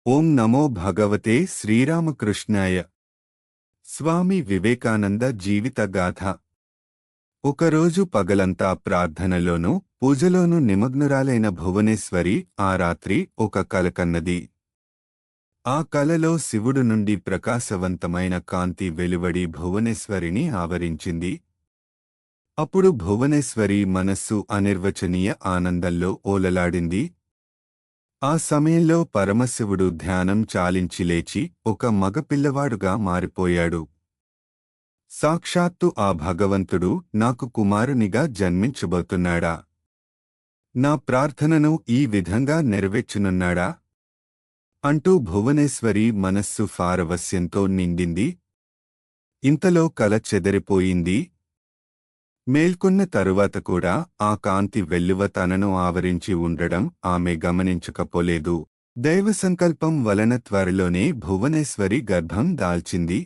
ఓం నమో భగవతే శ్రీరామకృష్ణాయ. స్వామి వివేకానంద జీవిత గాథ. ఒకరోజు పగలంతా ప్రార్థనలోనూ పూజలోనూ నిమగ్నురాలైన భువనేశ్వరి ఆ రాత్రి ఒక కల కన్నది. ఆ కలలో శివుడు నుండి ప్రకాశవంతమైన కాంతి వెలువడి భువనేశ్వరిని ఆవరించింది. అప్పుడు భువనేశ్వరి మనస్సు అనిర్వచనీయ ఆనందంలో ఓలలాడింది. ఆ సమయంలో పరమశివుడు ధ్యానం చాలించి లేచి ఒక మగపిల్లవాడుగా మారిపోయాడు. సాక్షాత్తు ఆ భగవంతుడు నాకు కుమారునిగా జన్మించబోతున్నాడా? నా ప్రార్థనను ఈ విధంగా నెరవేర్చునున్నాడా? అంటూ భువనేశ్వరి మనస్సు పారవస్యంతో నిండింది. ఇంతలో కల చెదరిపోయింది. మేల్కొన్న తరువాత కూడా ఆ కాంతి వెల్లువ తనను ఆవరించి ఉండడం ఆమె గమనించకపోలేదు. దైవ సంకల్పం వలన త్వరలోనే భువనేశ్వరి గర్భం దాల్చింది.